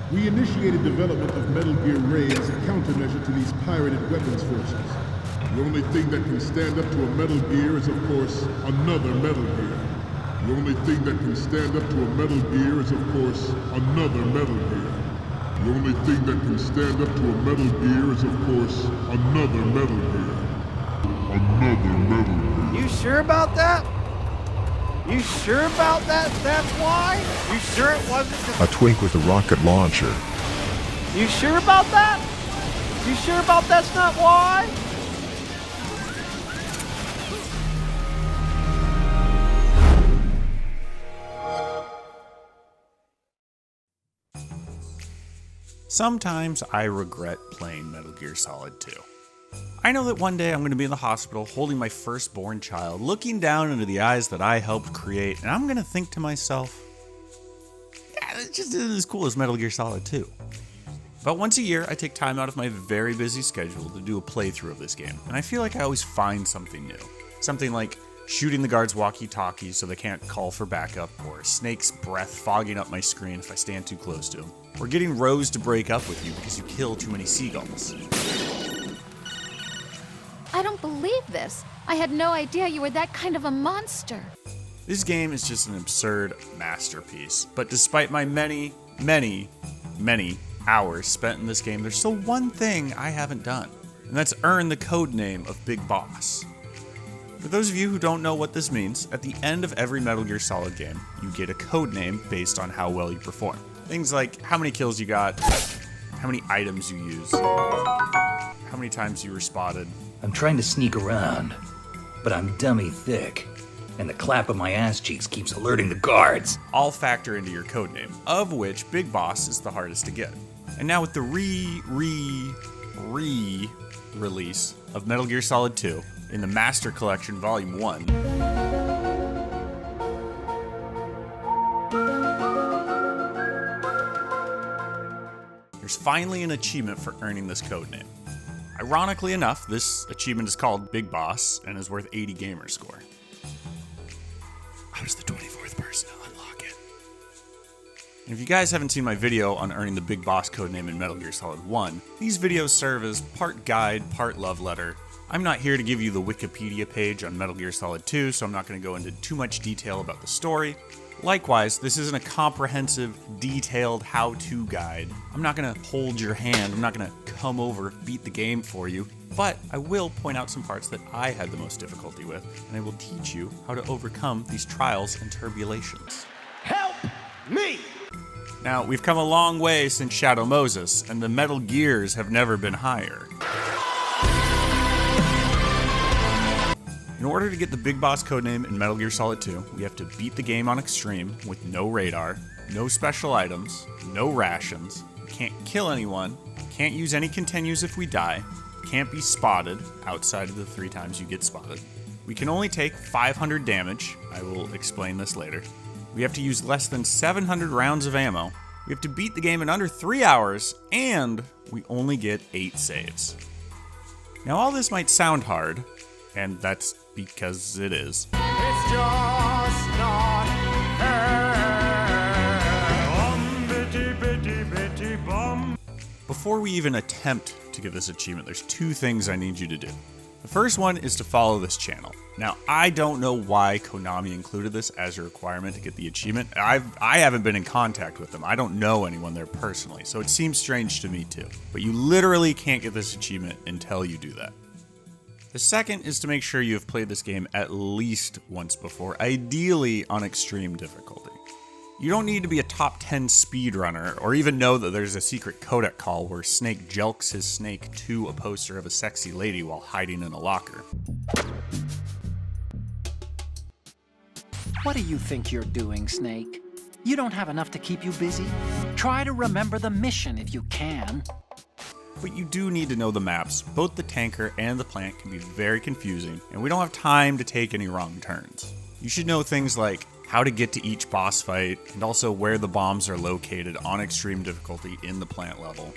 We initiated development of Metal Gear Ray as a countermeasure to these pirated weapons forces. The only thing that can stand up to a Metal Gear is, of course, another Metal Gear. The only thing that can stand up to a Metal Gear is, of course, another Metal Gear. The only thing that can stand up to a Metal Gear is, of course, another Metal Gear. Another Metal Gear. You sure about that? You sure about that? That's why? You sure it wasn't just... A twink with a rocket launcher. You sure about that? You sure about that's not why? Sometimes I regret playing Metal Gear Solid 2. I know that one day I'm going to be in the hospital holding my firstborn child, looking down into the eyes that I helped create, and I'm going to think to myself, yeah, it just isn't as cool as Metal Gear Solid 2. But once a year, I take time out of my very busy schedule to do a playthrough of this game, and I feel like I always find something new. Something like shooting the guards' walkie-talkies so they can't call for backup, or Snake's breath fogging up my screen if I stand too close to him, or getting Rose to break up with you because you kill too many seagulls. I don't believe this. I had no idea you were that kind of a monster. This game is just an absurd masterpiece, but despite my many, many, many hours spent in this game, there's still one thing I haven't done, and that's earn the codename of Big Boss. For those of you who don't know what this means, at the end of every Metal Gear Solid game, you get a codename based on how well you perform. Things like how many kills you got, how many items you used, how many times you were spotted. I'm trying to sneak around, but I'm dummy thick, and the clap of my ass cheeks keeps alerting the guards. All factor into your codename, of which Big Boss is the hardest to get. And now with the re-release of Metal Gear Solid 2 in the Master Collection Volume 1, there's finally an achievement for earning this codename. Ironically enough, this achievement is called Big Boss and is worth 80 gamer score. I was the 24th person to unlock it. And if you guys haven't seen my video on earning the Big Boss codename in Metal Gear Solid 1, these videos serve as part guide, part love letter. I'm not here to give you the Wikipedia page on Metal Gear Solid 2, so I'm not going to go into too much detail about the story. Likewise, this isn't a comprehensive, detailed how-to guide. I'm not going to hold your hand, I'm not going to come over, beat the game for you, but I will point out some parts that I had the most difficulty with, and I will teach you how to overcome these trials and turbulations. Help me! Now, we've come a long way since Shadow Moses, and the Metal Gears have never been higher. In order to get the Big Boss codename in Metal Gear Solid 2, we have to beat the game on Extreme with no radar, no special items, no rations, can't kill anyone, can't use any continues if we die, can't be spotted outside of the 3 times you get spotted. We can only take 500 damage, I will explain this later. We have to use less than 700 rounds of ammo, we have to beat the game in under 3 hours, and we only get 8 saves. Now all this might sound hard, and that's because it is. It's just not fair. Bitty, bitty, bitty, bum. Before we even attempt to get this achievement, there's 2 things I need you to do. The first one is to follow this channel. Now, I don't know why Konami included this as a requirement to get the achievement. I haven't been in contact with them. I don't know anyone there personally, so it seems strange to me too. But you literally can't get this achievement until you do that. The second is to make sure you have played this game at least once before, ideally on extreme difficulty. You don't need to be a top 10 speedrunner or even know that there's a secret codec call where Snake jelks his snake to a poster of a sexy lady while hiding in a locker. What do you think you're doing, Snake? You don't have enough to keep you busy? Try to remember the mission if you can. But you do need to know the maps. Both the tanker and the plant can be very confusing, and we don't have time to take any wrong turns. You should know things like how to get to each boss fight, and also where the bombs are located on extreme difficulty in the plant level.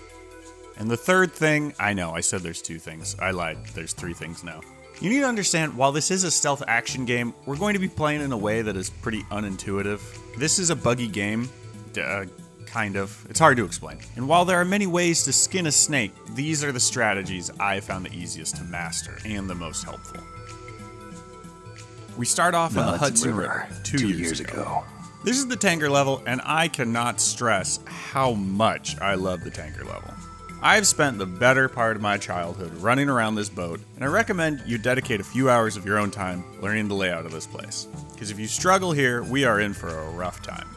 And the third thing, I know, I said there's 2 things. I lied, there's 3 things now. You need to understand, while this is a stealth action game, we're going to be playing in a way that is pretty unintuitive. This is a buggy game, kind of. It's hard to explain. And while there are many ways to skin a snake, these are the strategies I found the easiest to master and the most helpful. We start off on the Hudson River 2 years ago. This is the tanker level, and I cannot stress how much I love the tanker level. I've spent the better part of my childhood running around this boat, and I recommend you dedicate a few hours of your own time learning the layout of this place. Because if you struggle here, we are in for a rough time.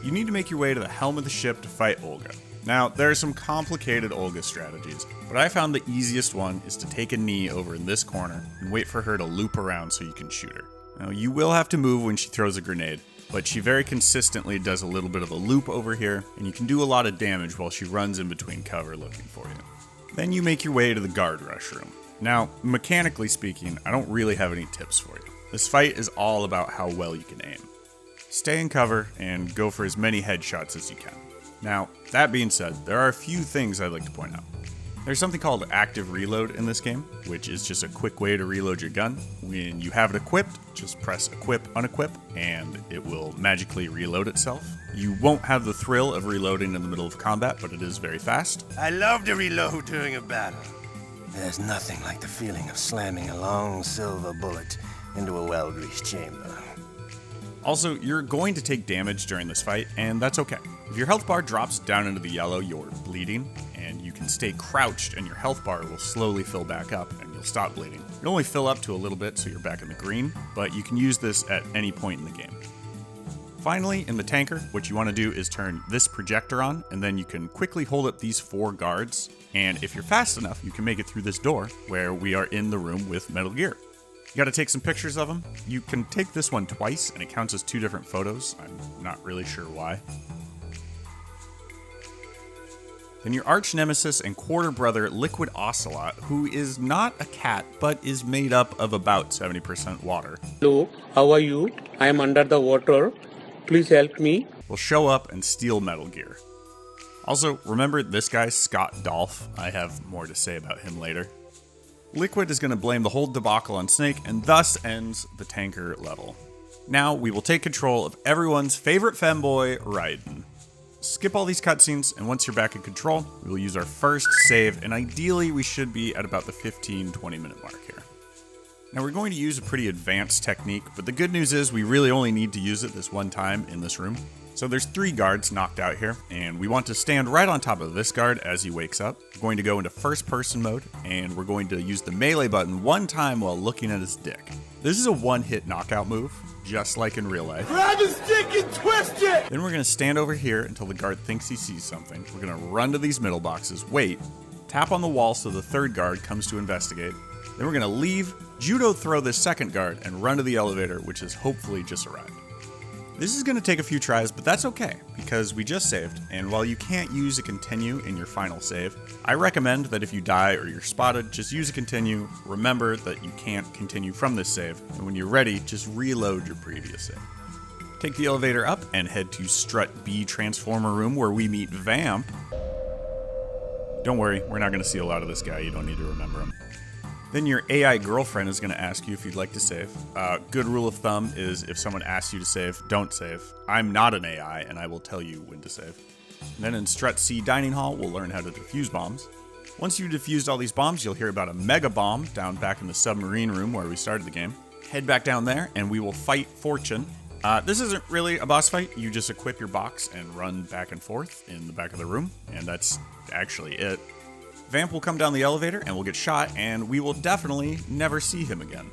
You need to make your way to the helm of the ship to fight Olga. Now, there are some complicated Olga strategies, but I found the easiest one is to take a knee over in this corner and wait for her to loop around so you can shoot her. Now, you will have to move when she throws a grenade, but she very consistently does a little bit of a loop over here, and you can do a lot of damage while she runs in between cover looking for you. Then you make your way to the guard rush room. Now, mechanically speaking, I don't really have any tips for you. This fight is all about how well you can aim. Stay in cover and go for as many headshots as you can. Now, that being said, there are a few things I'd like to point out. There's something called active reload in this game, which is just a quick way to reload your gun. When you have it equipped, just press equip, unequip, and it will magically reload itself. You won't have the thrill of reloading in the middle of combat, but it is very fast. I love to reload during a battle. There's nothing like the feeling of slamming a long silver bullet into a well-greased chamber. Also, you're going to take damage during this fight, and that's okay. If your health bar drops down into the yellow, you're bleeding, and you can stay crouched and your health bar will slowly fill back up and you'll stop bleeding. It'll only fill up to a little bit so you're back in the green, but you can use this at any point in the game. Finally, in the tanker, what you want to do is turn this projector on, and then you can quickly hold up these 4 guards, and if you're fast enough, you can make it through this door where we are in the room with Metal Gear. You gotta take some pictures of them. You can take this one twice, and it counts as 2 different photos. I'm not really sure why. Then your arch nemesis and quarter brother, Liquid Ocelot, who is not a cat, but is made up of about 70% water. Hello, how are you? I am under the water. Please help me. Will show up and steal Metal Gear. Also, remember this guy, Scott Dolph? I have more to say about him later. Liquid is going to blame the whole debacle on Snake, and thus ends the tanker level. Now we will take control of everyone's favorite femboy, Raiden. Skip all these cutscenes, and once you're back in control, we will use our first save, and ideally we should be at about the 15-20 minute mark here. Now we're going to use a pretty advanced technique, but the good news is we really only need to use it this one time in this room. So there's 3 guards knocked out here, and we want to stand right on top of this guard as he wakes up. We're going to go into first person mode, and we're going to use the melee button one time while looking at his dick. This is a one-hit knockout move, just like in real life. Grab his dick and twist it! Then we're going to stand over here until the guard thinks he sees something. We're going to run to these middle boxes, wait, tap on the wall so the 3rd guard comes to investigate. Then we're going to leave, judo throw this 2nd guard, and run to the elevator, which has hopefully just arrived. This is going to take a few tries, but that's okay, because we just saved, and while you can't use a continue in your final save, I recommend that if you die or you're spotted, just use a continue. Remember that you can't continue from this save, and when you're ready, just reload your previous save. Take the elevator up and head to Strut B Transformer Room where we meet Vamp. Don't worry, we're not going to see a lot of this guy, you don't need to remember him. Then your AI girlfriend is going to ask you if you'd like to save. Good rule of thumb is if someone asks you to save, don't save. I'm not an AI, and I will tell you when to save. And then in Strut C Dining Hall, we'll learn how to defuse bombs. Once you've defused all these bombs, you'll hear about a mega bomb down back in the submarine room where we started the game. Head back down there, and we will fight Fortune. This isn't really a boss fight. You just equip your box and run back and forth in the back of the room, and that's actually it. Vamp will come down the elevator and we'll get shot, and we will definitely never see him again.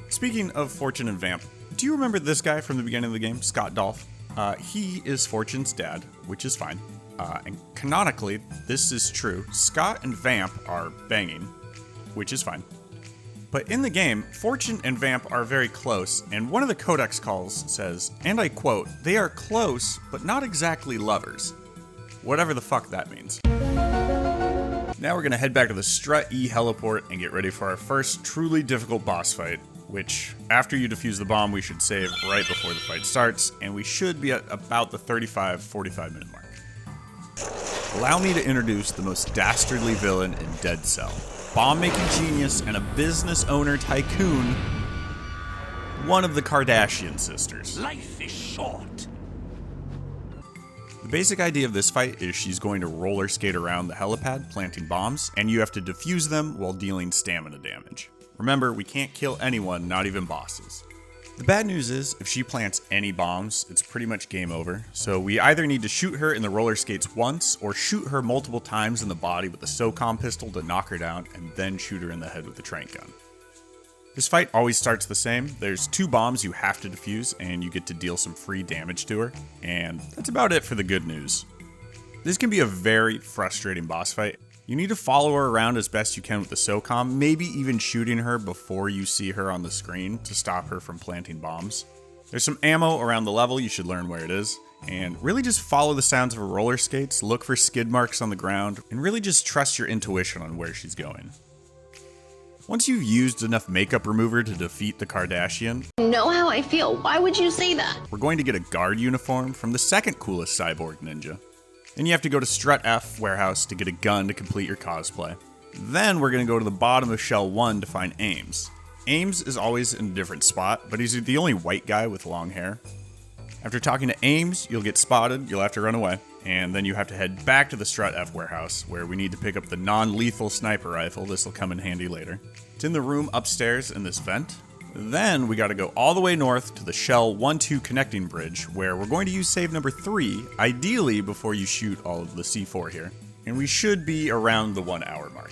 Speaking of Fortune and Vamp, do you remember this guy from the beginning of the game, Scott Dolph? He is Fortune's dad, which is fine. And canonically, this is true. Scott and Vamp are banging, which is fine. But in the game, Fortune and Vamp are very close, and one of the codex calls says, and I quote, "They are close, but not exactly lovers." Whatever the fuck that means. Now we're going to head back to the Strut E heliport and get ready for our first truly difficult boss fight, which, after you defuse the bomb, we should save right before the fight starts, and we should be at about the 35-45 minute mark. Allow me to introduce the most dastardly villain in Dead Cell. Bomb-making genius and a business owner tycoon, one of the Kardashian sisters. Life is short. The basic idea of this fight is she's going to roller skate around the helipad, planting bombs, and you have to defuse them while dealing stamina damage. Remember, we can't kill anyone, not even bosses. The bad news is, if she plants any bombs, it's pretty much game over. So we either need to shoot her in the roller skates once, or shoot her multiple times in the body with the SOCOM pistol to knock her down, and then shoot her in the head with the trank gun. This fight always starts the same. There's 2 bombs you have to defuse, and you get to deal some free damage to her. And that's about it for the good news. This can be a very frustrating boss fight. You need to follow her around as best you can with the SOCOM, maybe even shooting her before you see her on the screen to stop her from planting bombs. There's some ammo around the level, you should learn where it is, and really just follow the sounds of her roller skates, look for skid marks on the ground, and really just trust your intuition on where she's going. Once you've used enough makeup remover to defeat the Kardashian, Know how I feel. Why would you say that? we're going to get a guard uniform from the second coolest cyborg ninja. Then you have to go to Strut F warehouse to get a gun to complete your cosplay. Then we're going to go to the bottom of Shell 1 to find Ames. Ames is always in a different spot, but he's the only white guy with long hair. After talking to Ames, you'll get spotted, you'll have to run away, and then you have to head back to the Strut F warehouse, where we need to pick up the non-lethal sniper rifle. This will come in handy later. It's in the room upstairs in this vent. Then we gotta go all the way north to the Shell 1-2 connecting bridge, where we're going to use save number 3, ideally before you shoot all of the C4 here. And we should be around the 1 hour mark.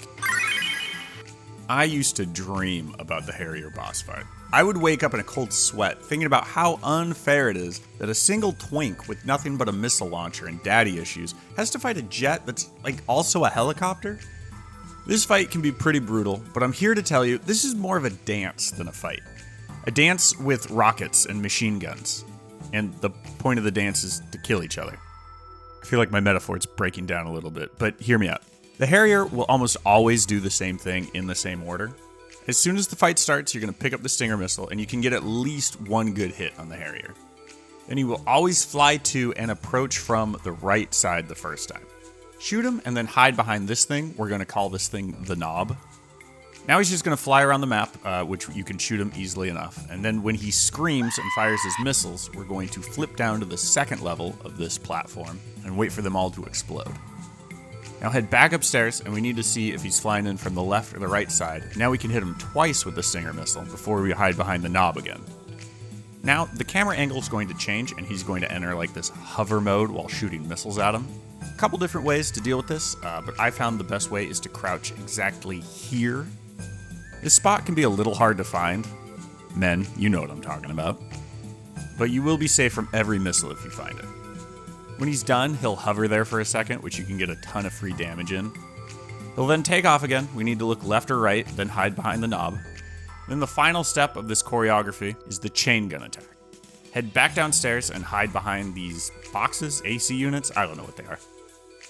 I used to dream about the Harrier boss fight. I would wake up in a cold sweat thinking about how unfair it is that a single twink with nothing but a missile launcher and daddy issues has to fight a jet that's like also a helicopter. This fight can be pretty brutal, but I'm here to tell you this is more of a dance than a fight. A dance with rockets and machine guns. And the point of the dance is to kill each other. I feel like my metaphor's breaking down a little bit, but hear me out. The Harrier will almost always do the same thing in the same order. As soon as the fight starts, you're going to pick up the Stinger missile, and you can get at least 1 good hit on the Harrier. Then you will always fly to and approach from the right side the first time. Shoot him, and then hide behind this thing. We're going to call this thing the knob. Now he's just going to fly around the map, which you can shoot him easily enough. And then when he screams and fires his missiles, we're going to flip down to the second level of this platform and wait for them all to explode. Now head back upstairs, and we need to see if he's flying in from the left or the right side. Now we can hit him twice with the Stinger missile before we hide behind the knob again. Now, the camera angle is going to change, and he's going to enter like this hover mode while shooting missiles at him. A couple different ways to deal with this, but I found the best way is to crouch exactly here. This spot can be a little hard to find. Men, you know what I'm talking about. But you will be safe from every missile if you find it. When he's done, he'll hover there for a second, which you can get a ton of free damage in. He'll then take off again. We need to look left or right, then hide behind the knob. Then the final step of this choreography is the chain gun attack. Head back downstairs and hide behind these boxes, AC units, I don't know what they are.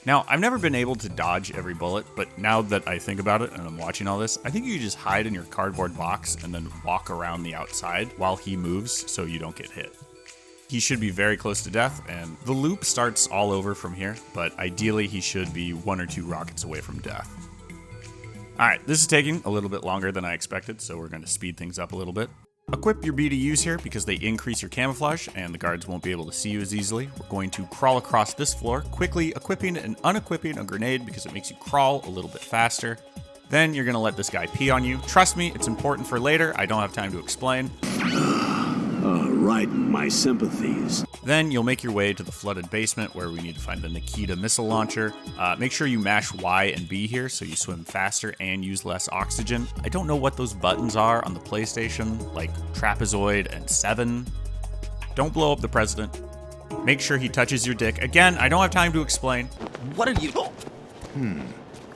Now, I've never been able to dodge every bullet, but now that I think about it and I'm watching all this, I think you just hide in your cardboard box and then walk around the outside while he moves so you don't get hit. He should be very close to death, and the loop starts all over from here, but ideally he should be 1 or 2 rockets away from death. Alright, this is taking a little bit longer than I expected, so we're going to speed things up a little bit. Equip your BDUs here because they increase your camouflage and the guards won't be able to see you as easily. We're going to crawl across this floor, quickly equipping and unequipping a grenade because it makes you crawl a little bit faster. Then you're going to let this guy pee on you. Trust me, it's important for later. I don't have time to explain. Right, my sympathies. Then you'll make your way to the flooded basement where we need to find the Nikita missile launcher. Make sure you mash Y and B here so you swim faster and use less oxygen. I don't know what those buttons are on the PlayStation, like trapezoid and 7. Don't blow up the president. Make sure he touches your dick. Again, I don't have time to explain. What are you?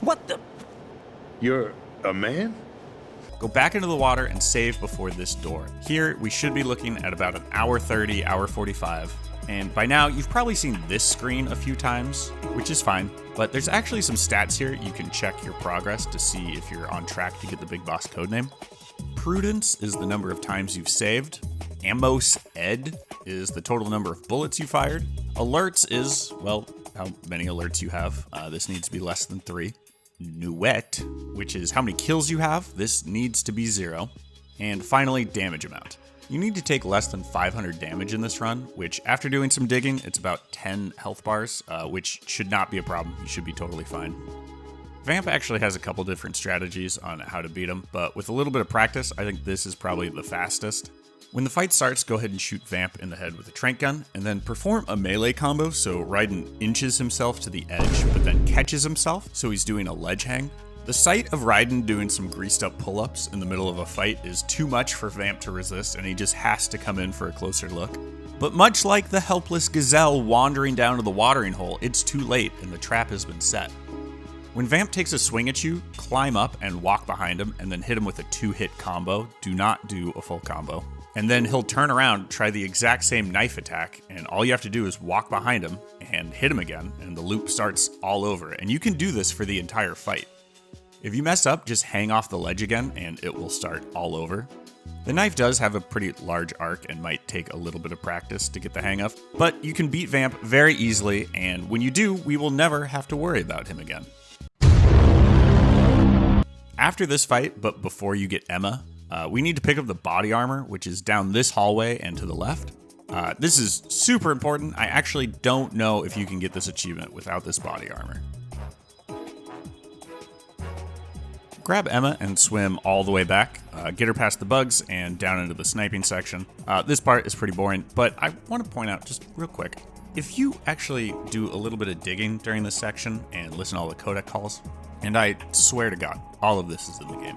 What the? You're a man? Go back into the water and save before this door. Here, we should be looking at about an hour 30, hour 45. And by now, you've probably seen this screen a few times, which is fine. But there's actually some stats here. You can check your progress to see if you're on track to get the Big Boss codename. Prudence is the number of times you've saved. Amos Ed is the total number of bullets you fired. Alerts is, well, how many alerts you have. This needs to be less than 3. Nuet, which is how many kills you have. This needs to be 0. And finally, damage amount. You need to take less than 500 damage in this run, which after doing some digging, it's about 10 health bars, which should not be a problem. You should be totally fine. Vamp actually has a couple different strategies on how to beat him, but with a little bit of practice, I think this is probably the fastest. When the fight starts, go ahead and shoot Vamp in the head with a tranq gun, and then perform a melee combo so Raiden inches himself to the edge, but then catches himself, so he's doing a ledge hang. The sight of Raiden doing some greased up pull-ups in the middle of a fight is too much for Vamp to resist, and he just has to come in for a closer look. But much like the helpless gazelle wandering down to the watering hole, it's too late and the trap has been set. When Vamp takes a swing at you, climb up and walk behind him, and then hit him with a 2-hit combo. Do not do a full combo. And then he'll turn around, try the exact same knife attack, and all you have to do is walk behind him and hit him again, and the loop starts all over. And you can do this for the entire fight. If you mess up, just hang off the ledge again, and it will start all over. The knife does have a pretty large arc and might take a little bit of practice to get the hang of, but you can beat Vamp very easily, and when you do, we will never have to worry about him again. After this fight, but before you get Emma, we need to pick up the body armor, which is down this hallway and to the left. This is super important. I actually don't know if you can get this achievement without this body armor. Grab Emma and swim all the way back, get her past the bugs and down into the sniping section. This part is pretty boring, but I want to point out just real quick, if you actually do a little bit of digging during this section and listen to all the codec calls, and I swear to God, all of this is in the game,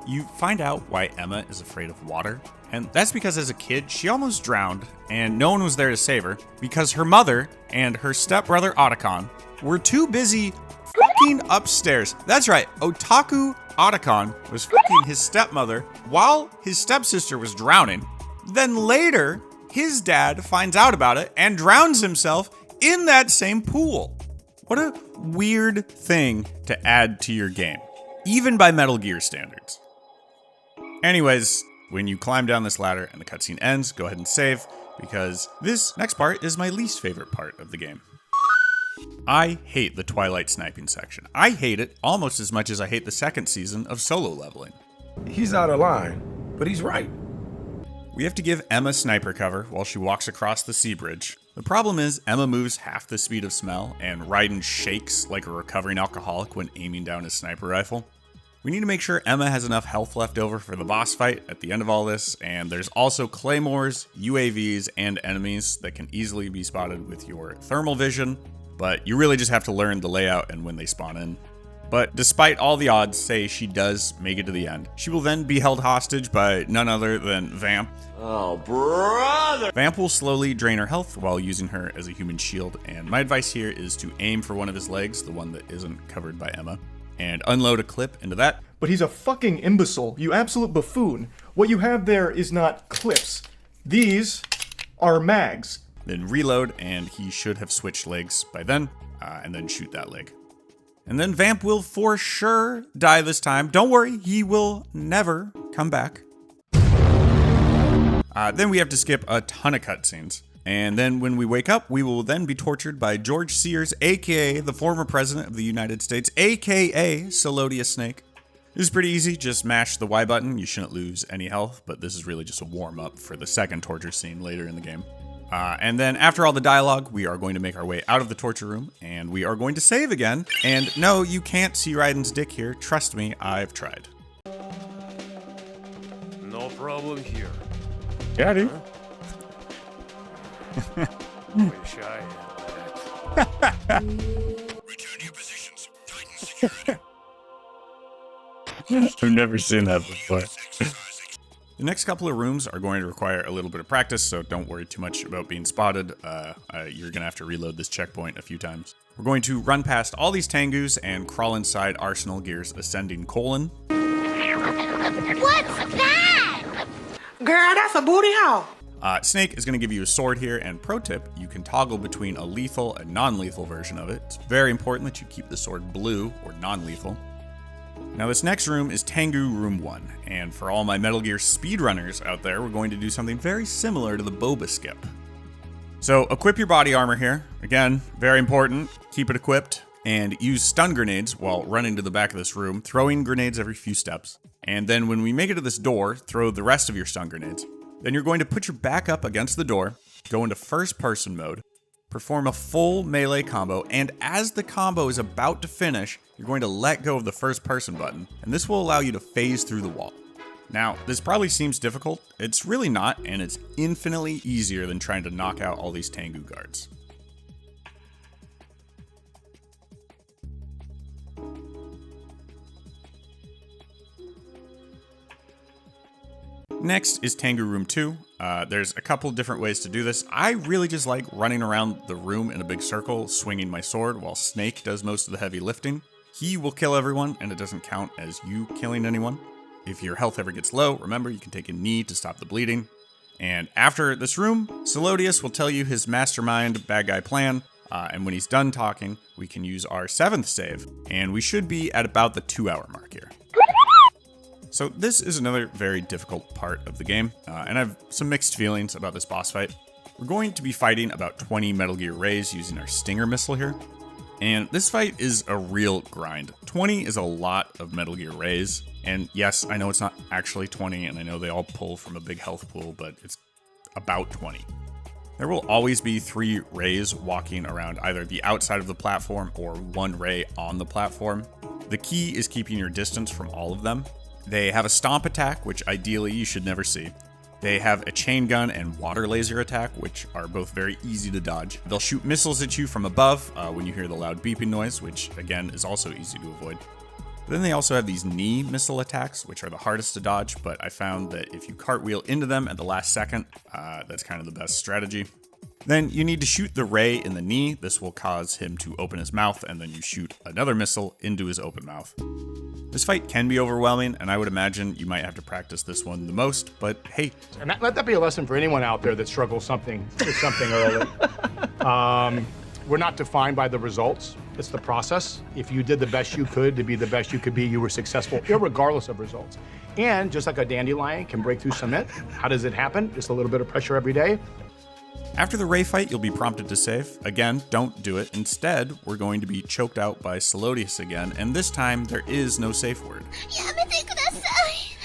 you find out why Emma is afraid of water. And that's because as a kid, she almost drowned and no one was there to save her because her mother and her stepbrother Otacon were too busy fucking upstairs. That's right, Otaku Otacon was fucking his stepmother while his stepsister was drowning. Then later, his dad finds out about it and drowns himself in that same pool. What a weird thing to add to your game, even by Metal Gear standards. Anyways, when you climb down this ladder and the cutscene ends, go ahead and save, because this next part is my least favorite part of the game. I hate the Twilight sniping section. I hate it almost as much as I hate the second season of solo leveling. He's out of line, but he's right. We have to give Emma sniper cover while she walks across the sea bridge. The problem is Emma moves half the speed of Smell, and Raiden shakes like a recovering alcoholic when aiming down his sniper rifle. We need to make sure Emma has enough health left over for the boss fight at the end of all this, and there's also claymores, UAVs, and enemies that can easily be spotted with your thermal vision, but you really just have to learn the layout and when they spawn in. But despite all the odds say she does make it to the end, she will then be held hostage by none other than Vamp. Oh, brother! Vamp will slowly drain her health while using her as a human shield, and my advice here is to aim for one of his legs, the one that isn't covered by Emma, and unload a clip into that. But he's a fucking imbecile, you absolute buffoon. What you have there is not clips. These are mags. Then reload, and he should have switched legs by then, and then shoot that leg. And then Vamp will for sure die this time. Don't worry, he will never come back. Then we have to skip a ton of cutscenes. And then when we wake up, we will then be tortured by George Sears, aka the former president of the United States, aka Solodius Snake. This is pretty easy, just mash the Y button. You shouldn't lose any health, but this is really just a warm up for the second torture scene later in the game. And then after all the dialogue, we are going to make our way out of the torture room, and we are going to save again. And no, you can't see Raiden's dick here. Trust me, I've tried. No problem here. Daddy. Wish I had that. Return your positions. Titan security. I've never seen that before. The next couple of rooms are going to require a little bit of practice, so don't worry too much about being spotted. You're going to have to reload this checkpoint a few times. We're going to run past all these Tengus and crawl inside Arsenal Gear's Ascending Colon. What's that? Girl, that's a booty hole. Snake is going to give you a sword here, and pro tip, you can toggle between a lethal and non-lethal version of it. It's very important that you keep the sword blue or non-lethal. Now this next room is Tengu Room 1, and for all my Metal Gear speedrunners out there, we're going to do something very similar to the Boba skip. So equip your body armor here. Again, very important, keep it equipped, and use stun grenades while running to the back of this room, throwing grenades every few steps. And then when we make it to this door, throw the rest of your stun grenades. Then you're going to put your back up against the door, go into first person mode, perform a full melee combo, and as the combo is about to finish, you're going to let go of the first person button, and this will allow you to phase through the wall. Now, this probably seems difficult. It's really not, and it's infinitely easier than trying to knock out all these Tengu guards. Next is Tengu Room 2. There's a couple different ways to do this. I really just like running around the room in a big circle, swinging my sword, while Snake does most of the heavy lifting. He will kill everyone, and it doesn't count as you killing anyone. If your health ever gets low, remember you can take a knee to stop the bleeding. And after this room, Solodius will tell you his mastermind bad guy plan, and when he's done talking, we can use our 7th save, and we should be at about the 2-hour mark here. So this is another very difficult part of the game, and I have some mixed feelings about this boss fight. We're going to be fighting about 20 Metal Gear Rays using our Stinger missile here, and this fight is a real grind. 20 is a lot of Metal Gear Rays, and yes, I know it's not actually 20, and I know they all pull from a big health pool, but it's about 20. There will always be 3 Rays walking around either the outside of the platform or 1 Ray on the platform. The key is keeping your distance from all of them. They have a stomp attack, which ideally you should never see. They have a chain gun and water laser attack, which are both very easy to dodge. They'll shoot missiles at you from above when you hear the loud beeping noise, which again is also easy to avoid. But then they also have these knee missile attacks, which are the hardest to dodge, but I found that if you cartwheel into them at the last second, that's kind of the best strategy. Then you need to shoot the Ray in the knee. This will cause him to open his mouth, and then you shoot another missile into his open mouth. This fight can be overwhelming, and I would imagine you might have to practice this one the most, but hey. And let that be a lesson for anyone out there that struggles with something early. We're not defined by the results. It's the process. If you did the best you could to be the best you could be, you were successful, regardless of results. And just like a dandelion can break through cement, how does it happen? Just a little bit of pressure every day. After the Ray fight, you'll be prompted to save. Again, don't do it. Instead, we're going to be choked out by Solodius again, and this time there is no safe word.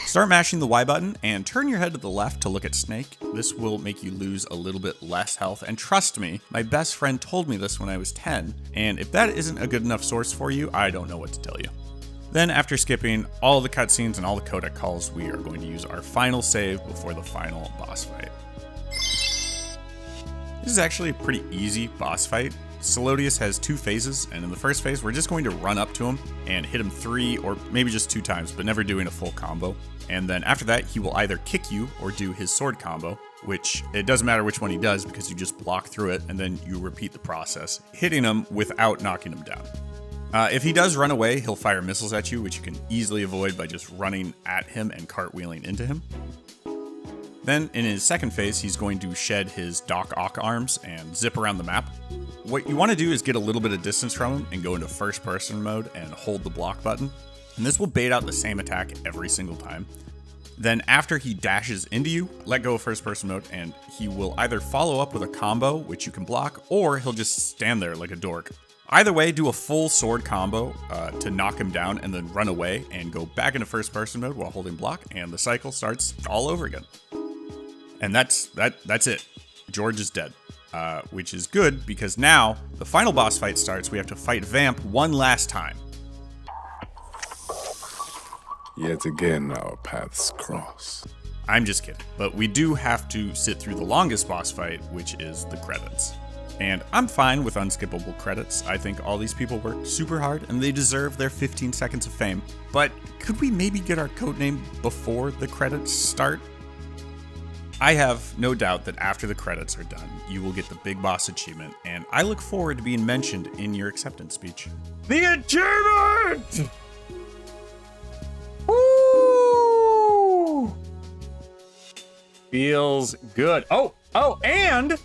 Start mashing the Y button and turn your head to the left to look at Snake. This will make you lose a little bit less health, and trust me, my best friend told me this when I was 10, and if that isn't a good enough source for you, I don't know what to tell you. Then, after skipping all the cutscenes and all the codec calls, we are going to use our final save before the final boss fight. This is actually a pretty easy boss fight. Solodius has 2 phases, and in the first phase, we're just going to run up to him and hit him 3 or maybe just 2 times, but never doing a full combo. And then after that, he will either kick you or do his sword combo, which it doesn't matter which one he does because you just block through it and then you repeat the process, hitting him without knocking him down. If he does run away, he'll fire missiles at you, which you can easily avoid by just running at him and cartwheeling into him. Then, in his second phase, he's going to shed his Doc Ock arms and zip around the map. What you want to do is get a little bit of distance from him and go into first person mode and hold the block button. And this will bait out the same attack every single time. Then after he dashes into you, let go of first person mode and he will either follow up with a combo, which you can block, or he'll just stand there like a dork. Either way, do a full sword combo to knock him down and then run away and go back into first person mode while holding block, and the cycle starts all over again. And that's it. George is dead, which is good because now the final boss fight starts. We have to fight Vamp one last time. Yet again, our paths cross. I'm just kidding, but we do have to sit through the longest boss fight, which is the credits. And I'm fine with unskippable credits. I think all these people worked super hard and they deserve their 15 seconds of fame. But could we maybe get our codename before the credits start? I have no doubt that after the credits are done, you will get the Big Boss achievement, and I look forward to being mentioned in your acceptance speech. The achievement! Woo! Feels good. Oh, and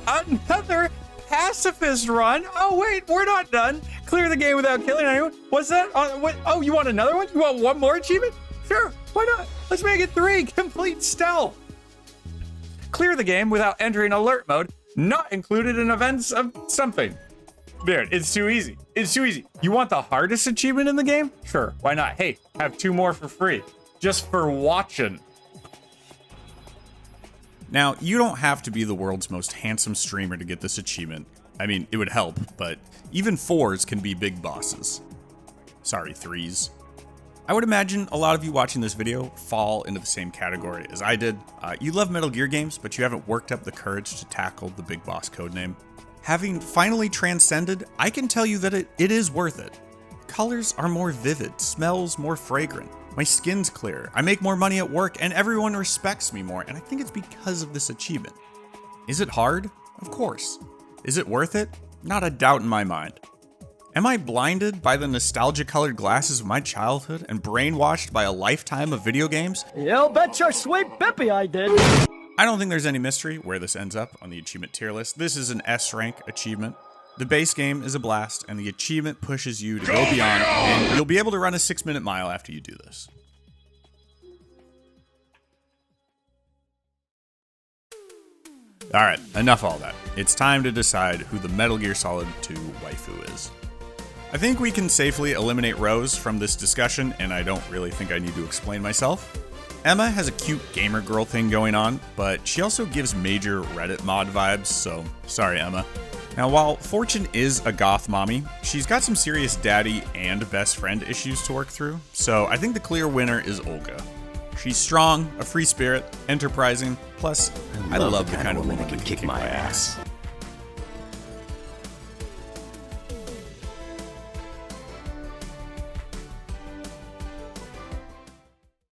another pacifist run. Oh, wait, we're not done. Clear the game without killing anyone. What's that? Oh, you want another one? You want one more achievement? Sure, why not? Let's make it 3. Complete stealth. Clear the game without entering alert mode. Not included in events of something. Dude, it's too easy. It's too easy. You want the hardest achievement in the game? Sure, why not? Hey, have 2 more for free. Just for watching. Now, you don't have to be the world's most handsome streamer to get this achievement. I mean, it would help, but even 4s can be big bosses. Sorry, 3s. I would imagine a lot of you watching this video fall into the same category as I did. You love Metal Gear games, but you haven't worked up the courage to tackle the Big Boss codename. Having finally transcended, I can tell you that it is worth it. Colors are more vivid, smells more fragrant, my skin's clearer, I make more money at work, and everyone respects me more, and I think it's because of this achievement. Is it hard? Of course. Is it worth it? Not a doubt in my mind. Am I blinded by the nostalgia-colored glasses of my childhood and brainwashed by a lifetime of video games? You bet your sweet bippy I did. I don't think there's any mystery where this ends up on the achievement tier list. This is an S-rank achievement. The base game is a blast, and the achievement pushes you to go beyond, and you'll be able to run a 6-minute mile after you do this. Alright, enough all that. It's time to decide who the Metal Gear Solid 2 waifu is. I think we can safely eliminate Rose from this discussion, and I don't really think I need to explain myself. Emma has a cute gamer girl thing going on, but she also gives major Reddit mod vibes, so sorry Emma. Now while Fortune is a goth mommy, she's got some serious daddy and best friend issues to work through, so I think the clear winner is Olga. She's strong, a free spirit, enterprising, plus I love the kind of woman who can kick my ass.